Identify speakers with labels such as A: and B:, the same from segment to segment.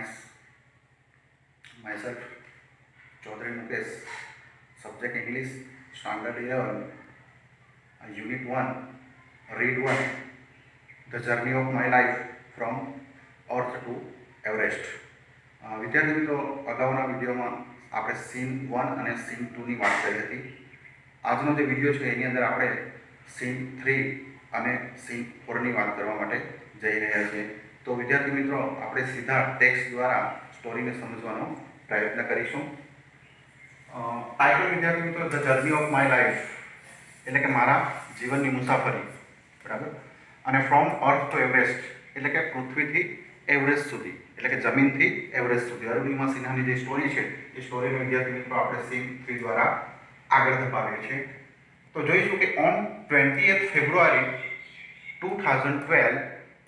A: Science. Myself, Chaudhary Mukesh, subject English, Standard 11, Unit 1, Read 1, The Journey of My Life from Earth to Everest. વિદ્યાર્થી મિત્રો, અગાઉના વિડીયોમાં આપણે scene 1 અને scene 2ની વાત કરી હતી. આજનો જે વિડીયો છે એની અંદર આપણે સીન 3 અને સીન 4ની વાત કરવા માટે જઈ રહ્યા છીએ. તો વિદ્યાર્થી મિત્રો, આપણે સીધા ટેક્સ્ટ દ્વારા સ્ટોરીને સમજવાનો પ્રયત્ન કરીશું. ટાઇટલ વિદ્યાર્થી મિત્રો, the journey of my life, એટલે કે મારા જીવનની મુસાફરી, બરાબર. અને ફ્રોમ અર્થ ટુ એવરેસ્ટ, એટલે કે પૃથ્વીથી એવરેસ્ટ સુધી, એટલે કે જમીનથી એવરેસ્ટ સુધી. અરુણિમા સિન્હાની જે સ્ટોરી છે એ સ્ટોરીનો વિદ્યાર્થી મિત્રો આપણે સીન 3 દ્વારા આગળ ધપાવીએ છીએ. તો જોઈશું કે on 20th February 2012,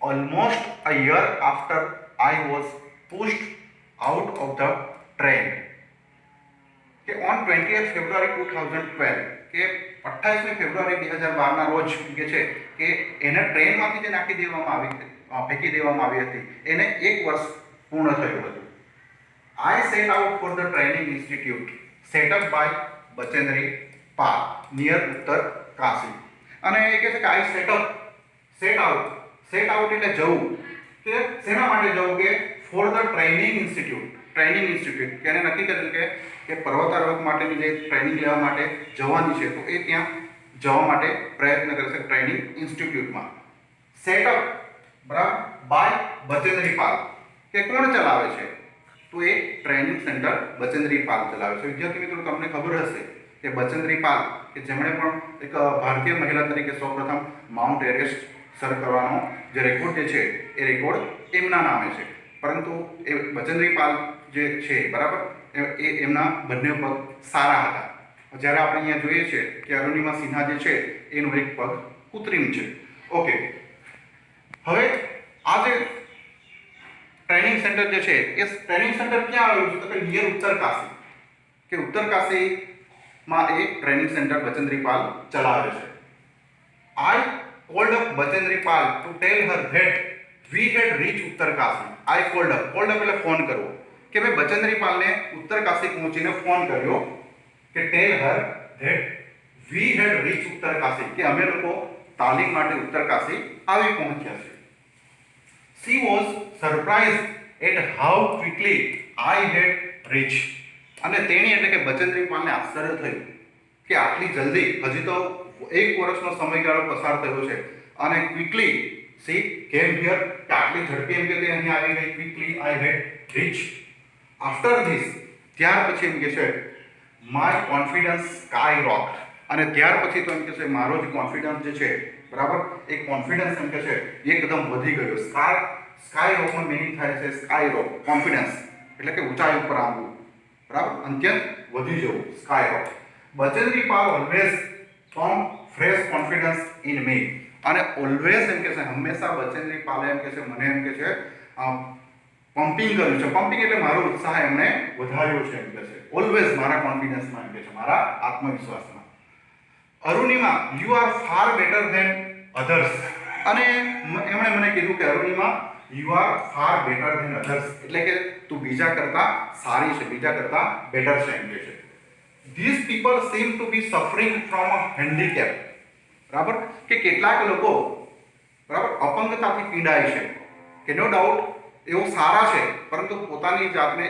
A: almost a year after I was pushed out of the train, કે on 20th February 2012, કે 28મી ફેબ્રુઆરી 2012ના રોજ કે છે કે એને ટ્રેનમાંથી જે નાખી દેવામાં આવી હતી, ફેંકી દેવામાં આવી હતી, એને 1 વર્ષ પૂર્ણ થયું હતું. I set out for the training institute set up by Bachendri Pal near Uttar Kashi. અને એ કહે છે કે I set out એટલે જવું, કે શેના માટે જવું, કે ફોર ધ ટ્રેનિંગ ઇન્સ્ટિટ્યૂટ, કે એને નક્કી કરેલું કે પર્વતારોહક માટેની જે ટ્રેનિંગ લેવા માટે જવાની છે, તો એ ત્યાં જવા માટે પ્રયત્ન કરે છે ટ્રેનિંગ ઇન્સ્ટિટ્યૂટમાં. સેટઅપ, બરાબર, બાય બચેન્દ્રી પાલ, કે કોણ ચલાવે છે, તો એ ટ્રેનિંગ સેન્ટર બચેન્દ્રી પાલ ચલાવે છે. વિદ્યાર્થી મિત્રો, તમને ખબર હશે કે બચેન્દ્રી પાલ, કે જેમણે પણ એક ભારતીય મહિલા તરીકે સૌપ્રથમ માઉન્ટ એવરેસ્ટ સર કરવાનો જે રેકોર્ડ જે છે એ રેકોર્ડ એમના નામે છે. પરંતુ એ બચેન્દ્રી પાલ જે છે, બરાબર, એ એમના બંને પગ સારા હતા. જ્યારે આપણે અહીંયા જોઈએ છે કે અરુણિમા સિન્હા જે છે એનું એક પગ કૃત્રિમ છે. ઓકે, હવે આ જે ટ્રેનિંગ સેન્ટર જે છે એ ટ્રેનિંગ સેન્ટર ક્યાં આવેલું છે, તો કે નિયર ઉત્તર કાશી, કે ઉત્તર કાશીમાં એ ટ્રેનિંગ સેન્ટર બચેન્દ્રી પાલ ચલાવે છે. I called up Bachendri Pal to tell her that we had reached Uttar Kashi. I called up એટલે ફોન કરવો, કે ભાઈ બચેન્દ્રી પાલને ઉત્તર કાશી પહોંચીને ફોન કર્યો કે tell her that we had reached Uttar Kashi, કે અમે લોકો તાલીમ માટે ઉત્તર કાશી આવી પહોંચ્યા છે. She was surprised at how quickly I had reached. અને તેણી એટલે કે બચેન્દ્રી પાલને આશ્ચર્ય થયું કે આટલી જલ્દી, હજી તો 1 વર્ષનો સમયગાળો પસાર થયો છે, અને ક્વિકલી સી કેમ હિયર, કે આટલી ઝડપી એમ કે તે અહીં આવી ગઈ. Quickly I had reach. After this, ત્યાર પછી એમ કે છે માય કોન્ફિડન્સ સ્કાય રોક, અને ત્યાર પછી તો એમ કે છે મારો જે કોન્ફિડન્સ જે છે, બરાબર, એ કોન્ફિડન્સ એમ કે છે એકદમ વધી ગયો. સ્કાય રોકનો મિનિંગ થાય છે સ્કાય રોક, કોન્ફિડન્સ એટલે કે ઊંચાઈ ઉપર આવવું, બરાબર, અત્યંત વધી જવું, sky rock. Bachendri Pal always form fresh confidence in મી, અને ઓલવેઝ એમ કે છે હંમેશા બચેન્દ્રી પાલે એમ કે છે મને એમ કે છે પમ્પિંગ કર્યું છે. પમ્પિંગ એટલે મારો ઉત્સાહ એમણે વધાર્યો છે એમ કે છે, ઓલવેઝ મારા કોન્ફિડન્સમાં એમ કે છે, મારા આત્મવિશ્વાસમાં. Arunima, you are far better than others, અને એમણે મને કીધું કે Arunima, you are far better than others, એટલે કે તું બીજા કરતા સારી છે, બીજા કરતા બેટર છે એમ કે છે. These people seem to be suffering from a handicap, બરાબર, કે કેટલાક લોકો, બરાબર, અપંગતાથી પીડાય છે, કે નો ડાઉટ એઓ સારા છે, પરંતુ પોતાની જાતને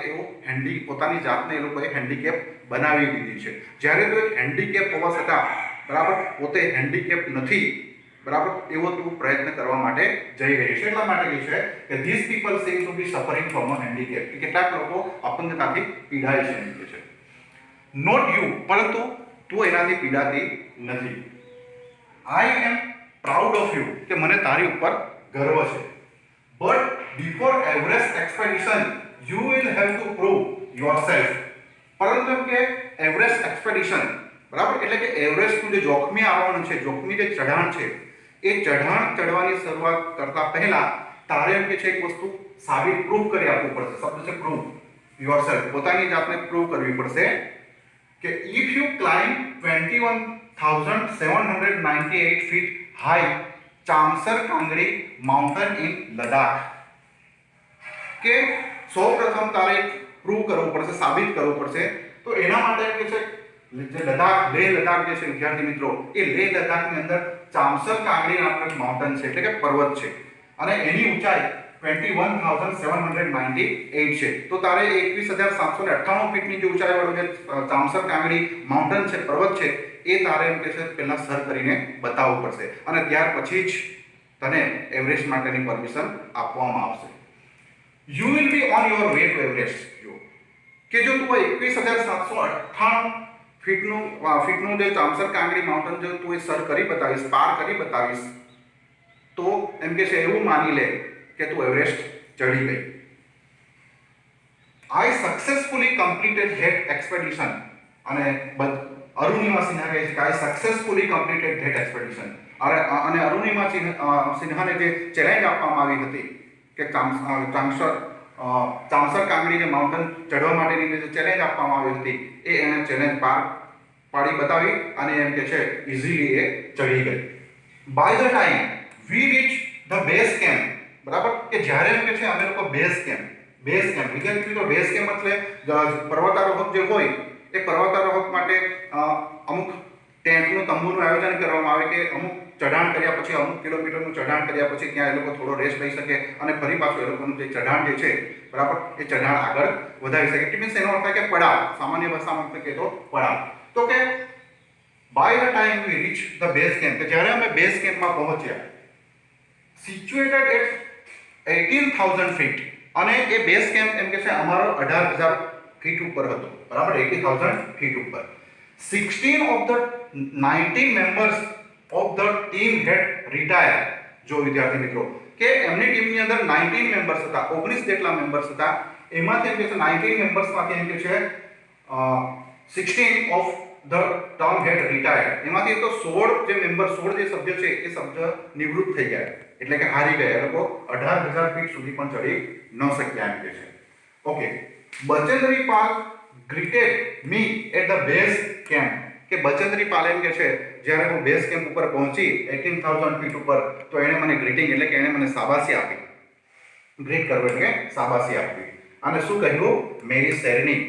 A: એ લોકોએ હેન્ડીકેપ બનાવી દીધી છે. જ્યારે તો એક હેન્ડીકેપ હોવા છતાં, બરાબર, પોતે હેન્ડીકેપ નથી, બરાબર, એવો તું પ્રયત્ન કરવા માટે જઈ રહી છે. એટલા માટે કહે છે કે these people seem to be suffering from a handicap, કે કેટલાક લોકો અપંગતાથી પીડાય છે એમ કે છે. નોટ યુ, પરંતુ તું એનાથી પીડાતી નથી. I am proud of you, કે મને તારી ઉપર ગર્વ છે. But before Everest expedition you will have to prove yourself, પરંતુ એમ કે એવરેસ્ટ એક્સપેડિશન, બરાબર, એટલે કે એવરેસ્ટનું જે જોખમી આરોહણ છે, જોખમી જે ચઢાણ છે, એ ચઢાણ ચડવાની શરૂઆત કરતા પહેલા તારે એમ કે છે એક વસ્તુ સાબિત પ્રૂવ કરી આપવું પડશે. શબ્દ છે પ્રૂવ યોરસેલ્ફ, પોતાની જાતને પ્રૂવ કરવી પડશે કે if you climb 21,798 feet high Chamsar Kangri mountain in Ladakh, કે સૌ પ્રથમ તારે પ્રૂવ કરવું પડશે, સાબિત કરવું પડશે. તો એના માટે કે છે જે લદ્દાખ, લેહ લદ્દાખ જે છે વિદ્યાર્થી મિત્રો, એ લેહ લદ્દાખની અંદર ચામસર કાંગડી નામનું એક માઉન્ટેન છે, એટલે કે પર્વત છે, અને એની ઊંચાઈ 21,798 છે. તો તારે 21,798 ફીટની જે ઊંચાઈ વાળું જે ચામસર કાંગડી માઉન્ટેન છે, પર્વત છે, એ તારે એમ કે છે પહેલા સર કરીને બતાવવું પડશે, અને ત્યાર પછી જ તને એવરેસ્ટ માટેની પરમિશન આપવામાં આવશે. You will be on your way to Everest. જો કે જો તું 21,798 ફીટનું જે ચામસર કાંગડી માઉન્ટેન જો તું સર કરી બતાવીશ, પાર કરી બતાવીશ, તો એમ કે છે એવું માની લે કે તું એવરેસ્ટ ચડી ગઈ. આઈ સક્સેસફુલી કમ્પ્લીટેડ ધેટ એક્સપેડિશન. અને અરુણિમા સિન્હા કહે છે કે આઈ સક્સેસફુલી કમ્પ્લીટેડ ધેટ એક્સપેડિશન. અને અરુણિમા સિન્હાને જે ચેલેન્જ આપવામાં આવી હતી કે ચામસર કાંગડી જે માઉન્ટેન ચડવા માટેની જે ચેલેન્જ આપવામાં આવી હતી, એ એને ચેલેન્જ પાર પાડી બતાવી અને એમ કે છે ઇઝીલી એ ચડી ગઈ. By the time we reach the base camp, બરાબર, કે જ્યારે એમ કે છે અમે લોકો બેઝ કેમ્પ વિદ્યાર્થી મિત્રો, બેઝ કેમ્પ એટલે પર્વતારોહક જે હોય એ પર્વતારોહક માટે અમુક ટેન્ટનું, તંબુનું આયોજન કરવામાં આવે કે અમુક ચઢાણ કર્યા પછી, અમુક કિલોમીટરનું ચઢાણ કર્યા પછી ત્યાં એ લોકો થોડો રેસ્ટ લઈ શકે અને ફરી પાછું એ લોકોનું જે ચઢાણ જે છે, બરાબર, એ ચઢાણ આગળ વધારી શકે. ઇટ મીન્સ એનો અર્થ થાય કે પડાવ, સામાન્ય ભાષામાં આપણે કહીએ તો પડાવ. તો કે by the time we reach the base camp, કે જ્યારે અમે બેઝ કેમ્પમાં પહોંચ્યા, સિચ્યુએટેડ એટ 18,000 ફીટ, અને એ બેઝ કેમ્પ એમ કે છે અમારો 18,000 ફીટ ઉપર હતો, બરાબર, 18,000 ફીટ ઉપર. 16 of the 19 members of the team had retired. જો વિદ્યાર્થી મિત્રો, કે એમની ટીમની અંદર 19 મેમ્બર્સ હતા, 19 જેટલા મેમ્બર્સ હતા, એમાંથી એમ કે છે 19 મેમ્બર્સમાંથી એમ કે છે 16 of the term had retired. એમાંથી તો 16 જે મેમ્બર, 16 જે સભ્ય છે એ સભ્ય નિવૃત્ત થઈ ગયા, એટલે કે હારી ગયા. એ લોકો 18,000 ફીટ સુધી પણ ચડી ન શક્યા એમ કે છે. Okay, Bachendri Pal greeted me at the base camp, કે બચેન્દ્રી પાલ એમ કે છે જ્યારે હું બેઝ કેમ્પ ઉપર પહોંચી 18,000 ફીટ ઉપર, તો એણે મને ગ્રીટિંગ એટલે કે એણે મને શાબાશી આપી. ગ્રીટ કરવું એટલે શાબાશી આપવી. અને શું કહ્યું? મેરી શેરની.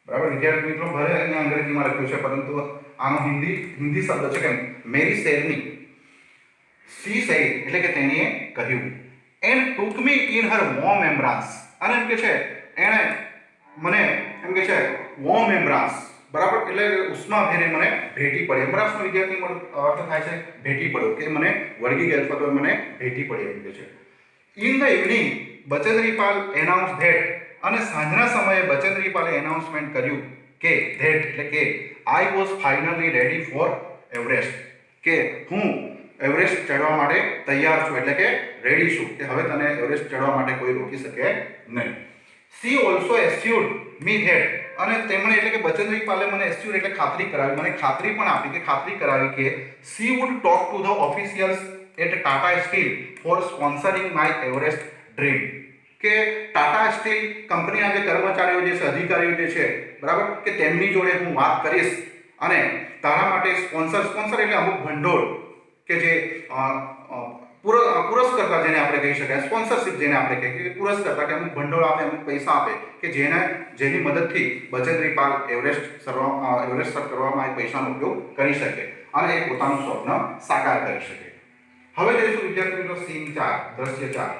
A: બરાબર વિદ્યાર્થી મિત્રો, ભલે અહીંયા અંગ્રેજીમાં લખ્યું છે પરંતુ આનો હિન્દી શબ્દ છે કે મેરી શેરની. સી સેડ એટલે કે તેણીએ કહ્યું. And took me in her warm embrace, અને એમ કે છે એણે મને એમ કે છે વોર્મ એમ્બ્રાસ, બરાબર, એટલે ઉષ્માભેરે મને ભેટી પડી. એમ્બ્રાસનો વિદ્યાર્થી અર્થ થાય છે ભેટી પડ્યો, કે મને વળગી ગયા અથવા તો મને ભેટી પડી એમ કે છે. In the evening Bachendri Pal announce that, અને સાંજના સમયે બચેન્દ્રી પાલે એનાઉન્સમેન્ટ કર્યું કે ધેટ એટલે કે I was finally ready for Everest, કે હું એવરેસ્ટ ચડવા માટે તૈયાર છું, એટલે કે રેડી છું, કે હવે તને એવરેસ્ટ ચડવા માટે કોઈ રોકી શકે નહીં. સી ઓલ્સો એસ્યુર્ડ મી ધેટ, અને તેમણે એટલે કે બચેન્દ્રી પાલે મને એસ્યુર એટલે ખાતરી કરાવી, મને ખાતરી પણ આપી કે ખાતરી કરાવી કે she would talk to the officials at Tata steel for sponsoring my Everest dream, કે ટાટા સ્ટીલ કંપનીના જે કર્મચારીઓ જે છે, અધિકારીઓ જે છે, બરાબર, કે તેમની જોડે હું વાત કરીશ અને તારા માટે સ્પોન્સર એટલે અમુક ભંડોળ, કે જે પુરસ્કર્તા જેને આપણે કહી શકાય, સ્પોન્સરશિપ જેને આપણે કહીએ, પુરસ્કર્તા કે અમુક ભંડોળ આપે, અમુક પૈસા આપે, કે જેની મદદથી બચેન્દ્રી પાલ એવરેસ્ટ સર કરવામાં એ પૈસાનો ઉપયોગ કરી શકે અને એ પોતાનું સ્વપ્ન સાકાર કરી શકે. હવે જોઈશું વિદ્યાર્થી મિત્રો સીન 4, દ્રશ્ય 4.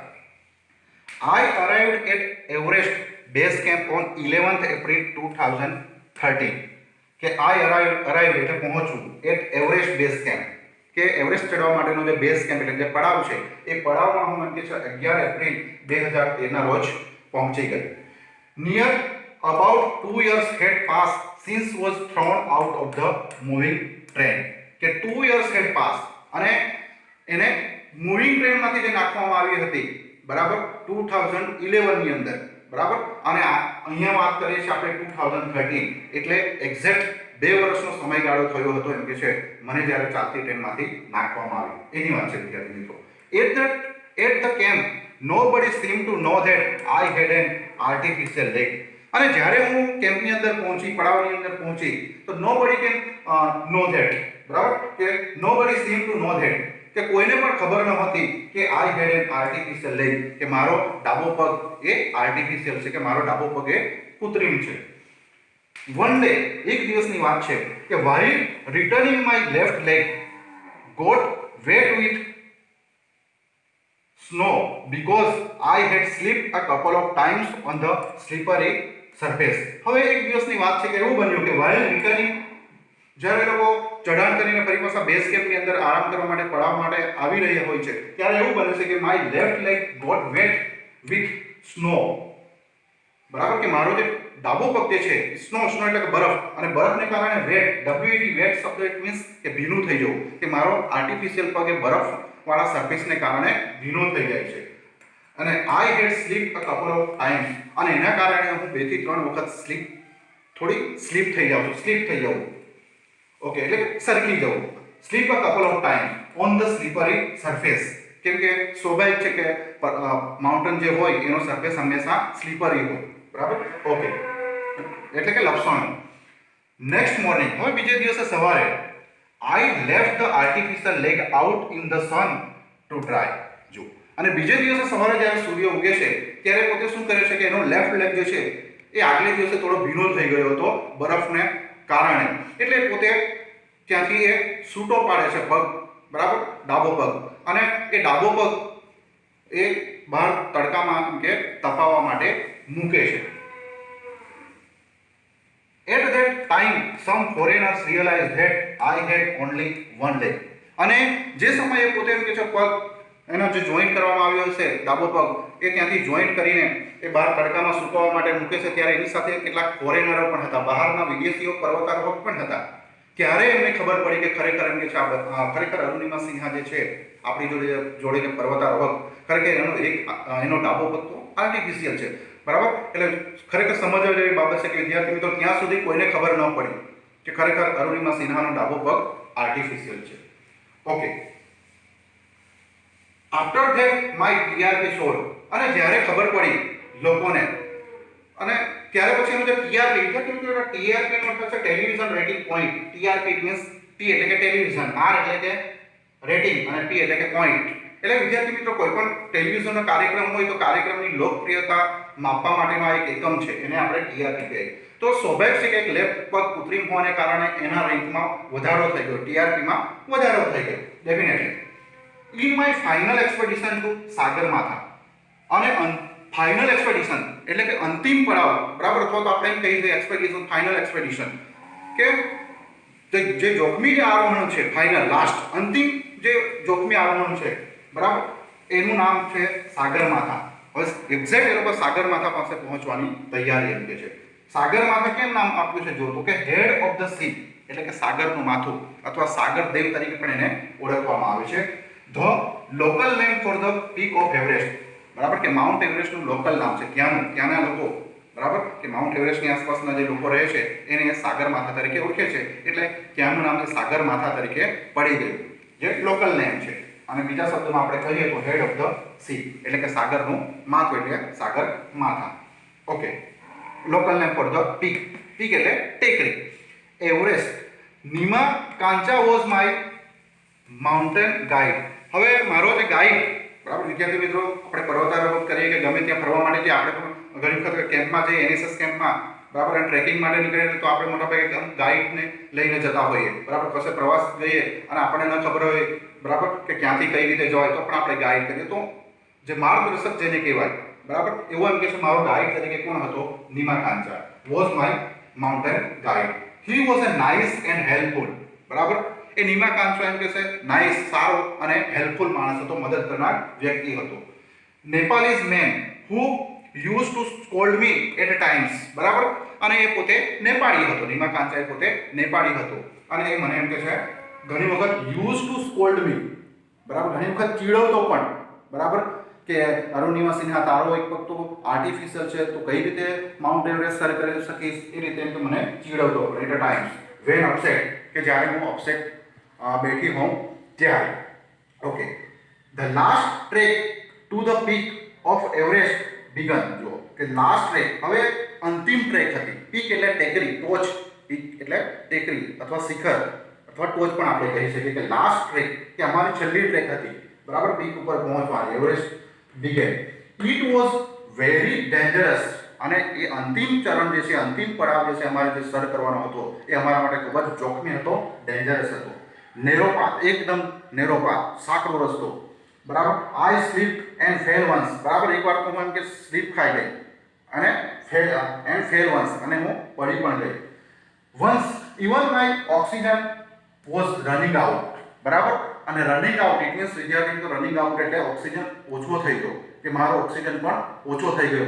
A: I arrived at Everest base camp on 11th April 2013, કે I arrived એટલે પહોંચું at Everest base camp, કે એવરેસ્ટ ચડવા માટેનો જે બેઝ કેમ્પ એટલે જે પડાવ છે, એ પડાવમાં હું એમ કે છે 11 એપ્રિલ 2013 ના રોજ પહોંચી ગઈ. Near about 2 years had passed since was thrown out of the moving train, કે 2 years had passed, અને એને મૂવિંગ ટ્રેનમાંથી જે નાખવામાં આવી હતી, બરાબર, 2011 ની અંદર, બરાબર, અને અહીંયા વાત કરીએ છીએ આપણે 2013, એટલે એક્ઝેક્ટ 2 વર્ષનો સમયગાળો થયો હતો એમ કે છે મને જ્યારે ચાલતી ટ્રેનમાંથી નાખવામાં આવી, એની વાત છે વિદ્યાર્થી મિત્રો. At the camp nobody seemed to know that I had an artificial leg, અને જ્યારે હું કેમ્પની અંદર પહોંચી, પડાવની અંદર પહોંચી, તો nobody can know that, બરાબર, કે nobody seemed to know that, કે કોઈને પણ ખબર નહોતી કે આઈ હેડ એન આર્ટિફિશિયલ લેગ, કે મારો ડાબો પગ એ આર્ટિફિશિયલ છે, કે મારો ડાબો પગ એ કૃત્રિમ છે. વન ડે, એક દિવસની વાત છે કે while returning my left leg got wet with snow because I had slipped a couple of times on the slippery surface. હવે એક દિવસની વાત છે કે એવું બન્યું કે while returning, જ્યારે લોકો ચઢાણ કરીને ફરી પાછા બેઝ કેમ્પની અંદર આરામ કરવા માટે પડાવ માટે આવી રહ્યા હોય છે, ત્યારે એવું બને છે કે my left leg got wet with snow. બરાબર, કે મારો જે ડાબો પગ જે છે, સ્નો એટલે કે બરફ, અને બરફને કારણે વેટ, WET વેટ શબ્દ ઇટ મીન્સ કે ભીનું થઈ જવું, કે મારો આર્ટિફિશિયલ પગ એ બરફ વાળા સરફેસને કારણે ભીનો થઈ જાય છે. અને I had sleep a couple of times, અને એના કારણે હું 2 થી 3 વખત સ્લીપ થઈ જાઉં. ઓકે, એટલે સરકી જવું. Slip a couple of time on the slippery surface, કેમ કે સ્વાભાવિક છે કે માઉન્ટેન જે હોય એનો સરફેસ હંમેશા સ્લીપરી હોય. બરાબર, ઓકે, એટલે કે લપસણું. નેક્સ્ટ મોર્નિંગ, હવે બીજે દિવસે સવારે I left the artificial leg out in the sun to dry. જો, અને બીજે દિવસે સવારે જ્યારે સૂર્ય ઉગે છે ત્યારે પોતે શું કરે છે કે એનો લેફ્ટ લેગ જે છે એ આગલે દિવસે થોડો ભીનો થઈ ગયો હતો બરફને કારણે, એટલે પોતે ત્યાંથી એ છૂટો પાડે છે પગ, બરાબર, ડાબો પગ, અને એ ડાબો પગ એ બહાર તડકામાં કે તપાવવા માટે મૂકે છે. At that time some foreigners realized that I had only one leg. અને જે સમયે પોતે એમ કે છે પગ એનો જે જોઈન્ટ કરવામાં આવ્યો છે ડાબો પગ એ ત્યાંથી જોઈન્ટ કરીને એ બહાર તડકામાં સુકવવા માટે મૂકે છે, ત્યારે એની સાથે કેટલાક ફોરેનરો પણ હતા, બહારના વિદેશીઓ પર્વતારોહક પણ હતા. ત્યારે એમને ખબર પડી કે ખરેખર એમ કે છે ખરેખર અરુણિમા સિન્હા જે છે આપણી જોડે જે પર્વતારોહક, ખરેખર એનો ડાબો પગ તો આર્ટિફિશિયલ છે. બરાબર, એટલે ખરેખર સમજવા જેવી બાબત છે કે વિદ્યાર્થી મિત્રો ત્યાં સુધી કોઈને ખબર ન પડી કે ખરેખર અરુણિમા સિન્હાનો ડાબો પગ આર્ટિફિશિયલ છે. Okay, after that my TRP showed, અને જ્યારે ખબર પડી લોકોને, અને ત્યારે પછી એનું જે ટીઆરપી નો મતલબ છે television rating point. TRP means T એટલે કે ટેલિવિઝન, આર એટલે કે રેટિંગ, અને પી એટલે કે પોઈન્ટ. એટલે વિદ્યાર્થી મિત્રો કોઈ પણ ટેલિવિઝનનો કાર્યક્રમ હોય તો કાર્યક્રમની લોકપ્રિયતા માપવા માટેનો એક એકમ છે, એને આપણે ટીઆરપી કહીએ. તો સ્વાભાવિક છે કે એક લેફ્ટ પગ કૃત્રિમ હોવાને કારણે એના રેન્કમાં વધારો થઈ ગયો, ટીઆરપીમાં વધારો થઈ ગયો definitely. In my final expedition to Sagarmatha, અને ફાઇનલ એક્સપેડિશન એટલે કે અંતિમ પડાવ, બરાબર, અથવા તો આપણે એમ કહીએ કે એક્સપેડિશન, ફાઇનલ એક્સપેડિશન, કે જે જોખમી જે આરોહણ છે, ફાઇનલ લાસ્ટ અંતિમ જે જોખમી આરોહણ છે, બરાબર, એનું નામ છે સાગરમાથા. હવે એક્ઝેક્ટ એ લોકો સાગરમાથા પાસે પહોંચવાની તૈયારી એમ કે છે. સાગરમાથા કેમ નામ આપ્યું છે જો, તો કે હેડ ઓફ ધ સી એટલે કે સાગરનું માથું, અથવા સાગર દેવ તરીકે પણ એને ઓળખવામાં આવે છે. The local name for the peak of Everest, બરાબર, કે માઉન્ટ એવરેસ્ટનું લોકલ નામ છે ત્યાંના લોકો, બરાબર, કે માઉન્ટ એવરેસ્ટની આસપાસના જે લોકો રહે છે એને સાગરમાથા તરીકે ઓળખે છે, એટલે ત્યાંનું નામ સાગરમાથા તરીકે પડી ગયું, જે લોકલ નેમ છે. અને બીજા શબ્દોમાં આપણે કહીએ તો હેડ ઓફ ધ સી એટલે કે સાગરનું માથું, એટલે Sagarmatha. Okay, local name for the peak, peak એટલે ટેકરી. Everest, Nima Kancha was my mountain guide. હવે મારો જે ગાઈડ, બરાબર વિદ્યાર્થી મિત્રો, આપણે પર્વતારોહણ કરીએ કે ગમે ત્યાં ફરવા માટે જે આપણે પણ ઘણી વખત કેમ્પમાં જઈએ, એનએસએસ કેમ્પમાં, બરાબર, અને ટ્રેકિંગ માટે નીકળીએ તો આપણે મોટાભાગે ગાઈડને લઈને જતા હોઈએ, બરાબર. કશે પ્રવાસ જઈએ અને આપણને ન ખબર હોય, બરાબર, કે ક્યાંથી કઈ રીતે જવાય, તો પણ આપણે ગાઈડ કરીએ. તો જે માર્ગદર્શક જેને કહેવાય, બરાબર, એવો એમ કે છે મારો ગાઈડ તરીકે કોણ હતો? Nima Kancha was my mountain guide. He was a nice and helpful, બરાબર. એ નીમા કાંચા એમ કે છે નાઇસ, સારો અને હેલ્પફુલ માણસ હતો, મદદ કરનાર વ્યક્તિ હતો. Nepalese man who use to scold me at times, બરાબર, અને એ પોતે નેપાળી હતો. નીમા કાંચા એ પોતે નેપાળી હતો, અને એ મને એમ કે છે ઘણી વખત યુઝ ટુ સ્કોલ્ડ મી, બરાબર, ઘણી વખત ચીડવતો પણ, બરાબર, કે અરુણિમા સિન્હા તારો એક પગ તો આર્ટિફિશિયલ છે, તો કઈ રીતે માઉન્ટ એવરેસ્ટ સર કરી શકીશ, એ રીતે એમ તો મને ચીડવતો at a times when upset, કે જ્યારે હું અપસેટ બેઠી હોઉં ત્યારે. Okay, the last trek to the peak of Everest began. જો કે લાસ્ટ ટ્રેક, હવે અંતિમ ટ્રેક હતી. પીક એટલે ટેકરી, ટોચ, પીક એટલે ટેકરી અથવા શિખર અથવા ટોચ પણ આપણે કહી શકીએ કે લાસ્ટ ટ્રેક કે અમારી છેલ્લી ટ્રેક હતી, બરાબર, પીક ઉપર પહોંચવાની, Everest began. It was very dangerous, અને એ અંતિમ ચરણ જે છે, અંતિમ પડાવ જે છે અમારે જે સર કરવાનો હતો એ અમારા માટે ખૂબ જ જોખમી હતો, ડેન્જરસ હતો. નેરો પાથ, એકદમ નેરો પાથ, સાંકડો રસ્તો, બરાબર. આઈ સ્લીપ એન્ડ ફેલ વન્સ, બરાબર, એકવાર તો હું એમ કે સ્લીપ ખાઈ ગઈ અને ફેલ વન્સ, અને હું પડી પણ ગઈ. Once even my oxygen was running out, બરાબર. અને રનિંગ આઉટ ઇટ મીન્સ વિદ્યાર્થી તો રનિંગ આઉટ એટલે ઓક્સિજન ઓછો થઈ ગયો, કે મારો ઓક્સિજન પણ ઓછો થઈ ગયો.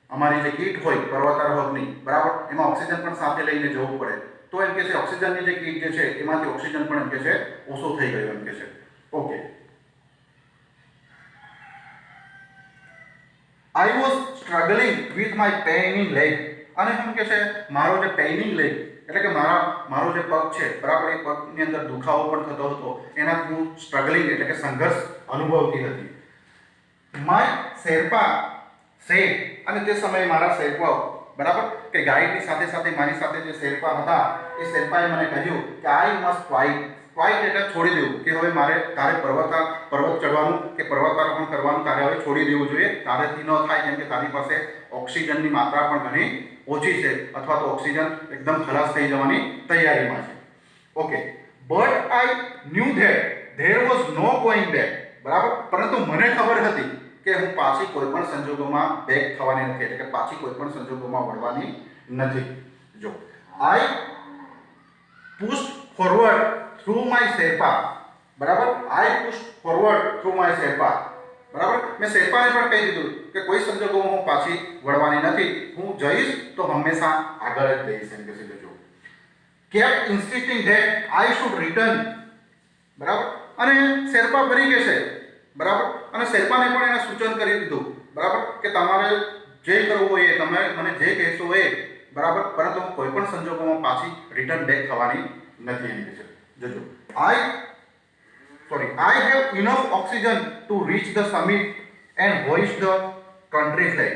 A: અમારી જે કીટ હોય પર્વતારોહકની, બરાબર, એમાં ઓક્સિજન પણ સાથે લઈને જવું પડે, તો એમ કે છે ઓક્સિજનની જે કીટ જે છે એમાંથી ઓક્સિજન પણ એમ કે છે ઓછો થઈ ગયો, એમ કે છે. Okay. I was struggling with my paining leg, અને એમ કે છે મારો જે પેઇનિંગ લેગ એટલે કે મારો જે પગ છે, બરાબર, એ પગની અંદર દુખાવો પણ થતો હતો, એનાથી હું સ્ટ્રગલિંગ એટલે કે સંઘર્ષ અનુભવતી હતી. માય શેરપા સેડ, અને તે સમયે મારા શેરપાઓ, બરાબર, કે ગાઈડની સાથે સાથે મારી સાથે જે શેરપા હતા એ શેરપાએ મને કહ્યું કે આઈ મસ્ટ ક્વાઇટ એટલે છોડી દેવું, કે હવે તારે પર્વત ચડવાનું કે પર્વતારોહણ કરવાનું તારે હવે છોડી દેવું જોઈએ, તારેથી ન થાય, કેમ કે તારી પાસે ઓક્સિજનની માત્રા પણ ઘણી ઓછી છે, અથવા તો ઓક્સિજન એકદમ ખલાસ થઈ જવાની તૈયારીમાં છે. Okay. But I knew there was no going back, બરાબર, પરંતુ મને ખબર હતી કે હું પાછી કોઈ પણ સંજોગોમાં બેક થવાની નથી, એટલે કે પાછી કોઈ પણ સંજોગોમાં વળવાની નથી. જો આઈ pushed forward through my Sherpa, બરાબર, આઈ pushed forward through my Sherpa, બરાબર. મેં શેરપાને પણ કહી દીધું કે કોઈ સંજોગોમાં હું પાછી વળવાની નથી, હું જઈશ તો હંમેશા આગળ જ જઈશ, એમ કે છે. જો kept insisting that I should return, બરાબર, અને શેરપા ફરી કહેશે, બરાબર, અને શેરપાને પણ એને સૂચન કરી દીધું, બરાબર, કે તમારે જે કરવું હોય એ તમે મને જે કહેશો એ, બરાબર, પરંતુ હું કોઈ પણ સંજોગોમાં પાછી રિટર્ન બેક થવાની નથી, એમ કે છે. જોજો I have enough oxygen to reach the summit and hoist the country flag.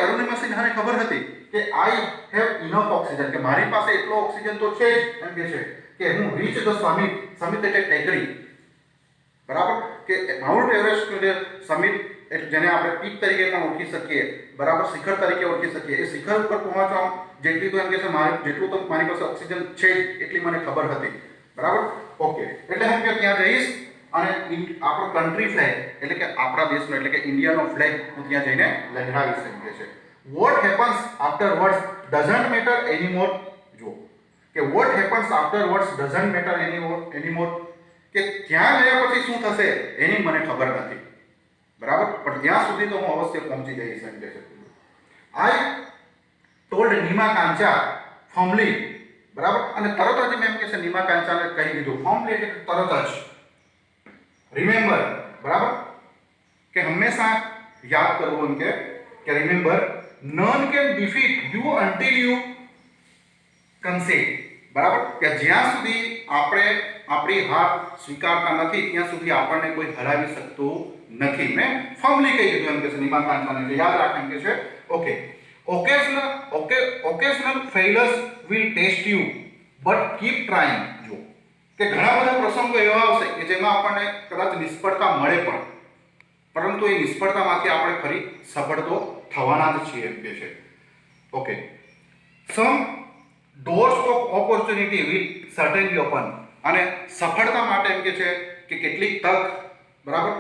A: Arunima સિન્હાને ખબર હતી કે આઈ હેવ ઇનફ ઓક્સિજન, કે મારી પાસે એટલો ઓક્સિજન તો છે જ, એમ કે છે કે હું રીચ ધ સમિટ એટલે ટેકરી, બરાબર, કે માઉન્ટ એવરેસ્ટ સમિટ જેને આપણે પીક તરીકે પણ ઓળખી શકીએ, બરાબર, શિખર તરીકે ઓળખી શકીએ, એ શિખર ઉપર પહોંચવા જેટલી તો એમ કે છે જેટલું તો મારી પાસે ઓક્સિજન છે એટલી મને ખબર હતી, બરાબર. ઓકે. એટલે હું કે ત્યાં જઈશ અને આપણો કન્ટ્રી ફ્લેગ એટલે કે આપણા દેશનો એટલે કે ઇન્ડિયાનો ફ્લેગ હું ત્યાં જઈને લહેરાવીશ, એમ કે છે. What happens આફ્ટરવર્ડ્સ doesn't matter એનીમોર. જો કે વોટ હેપન્સ આફ્ટરવર્ડ્સ ડઝન્ટ મેટર એનીમોર, કે ત્યાં ગયા પછી શું થશે એની મને ખબર નથી, બરાબર, પણ ત્યાં સુધી તો હું અવશ્ય પહોંચી જઈશ, એમ કે છે. આઈ ટોલ્ડ નીમા કાંચા ફર્મલી, બરાબર, અને તરત જ મેં એમ કે છે નીમા કાંચાને કહી દીધું, ફર્મલી એટલે તરત જ. રિમેમ્બર, બરાબર, કે હંમેશા યાદ કરવું, એમ કે remember none can defeat you until you concede, બરાબર, કે જ્યાં સુધી આપણે આપણી હાર સ્વીકારતા નથી ત્યાં સુધી આપણને કોઈ હરાવી શકતું નથી. મેં ફર્મલી કહી દીધું, એમ કે છે નીમા કાંચાને, યાદ રાખ, એમ કે છે. Okay. Occasional failures will test you but keep trying. જો કે ઘણા બધા પ્રસંગો એવા આવશે કે જેમાં આપણને કદાચ નિષ્ફળતા મળે પણ, પરંતુ એ નિષ્ફળતામાંથી આપણે ફરી સફળ તો થવાના જ છીએ, એમ કે છે. Okay. Some doors of opportunity will certainly open, અને સફળતા માટે એમ કે છે કે કેટલીક તક, બરાબર,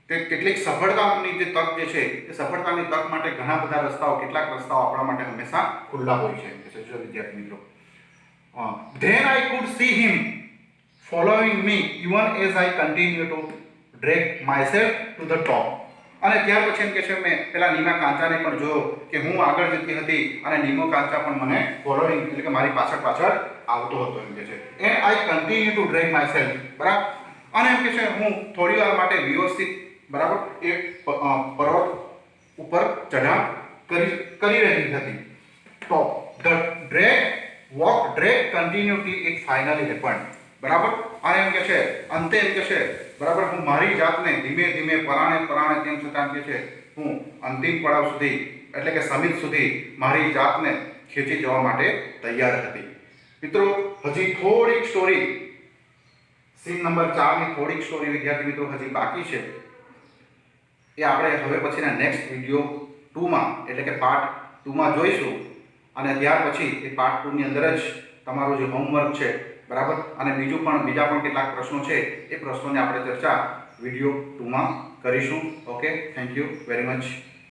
A: તે કેટલીક સફળતાની જે તક જે છે એ સફળતાની તક માટે ઘણા બધા રસ્તાઓ, કેટલાક રસ્તાઓ આપણા માટે હંમેશા ખુલ્લા હોય છે, એમ કે છે. જો વિદ્યાર્થી મિત્રો, then I could see him following me even as I continue to drag myself to the top. અને ત્યાર પછી એમ કે છે મેં પેલા નીમા કાંચાને પણ જોયો કે હું આગળ જતી હતી અને નીમો કાંચા પણ મને ફોલોઈંગ એટલે કે મારી પાછળ આવતો હતો, એમ કે છે. and I continue to drag myself, બરાબર, અને એમ કે છે હું થોડી વાર માટે વ્યવસ્થિત, બરાબર, એ પર્વત ઉપર ચઢાણ કરી રહી હતી. Top the drag continuity it finally happened, બરાબર, અને એમ કે છે અંતે એમ કે છે, બરાબર, હું મારી જાતને ધીમે ધીમે પરાણે તેમ છતાં એમ કે છે હું અંતિમ પડાવ સુધી એટલે કે સમિત સુધી મારી જાતને ખેંચી જવા માટે તૈયાર હતી. મિત્રો હજી થોડીક સ્ટોરી સીન નંબર 4 ની થોડીક સ્ટોરી વિદ્યાર્થી મિત્રો હજી બાકી છે. એ આપણે હવે પછીના નેક્સ્ટ વિડિયો 2 માં એટલે કે પાર્ટ 2 માં જોઈશું. અને ત્યાર પછી એ પાર્ટ 2 ની અંદર જ તમારું જે હોમવર્ક છે બરાબર, અને બીજા પણ કેટલાક પ્રશ્નો છે એ પ્રશ્નોની આપણે ચર્ચા વિડિયો 2 માં કરીશું. Okay, thank you very much.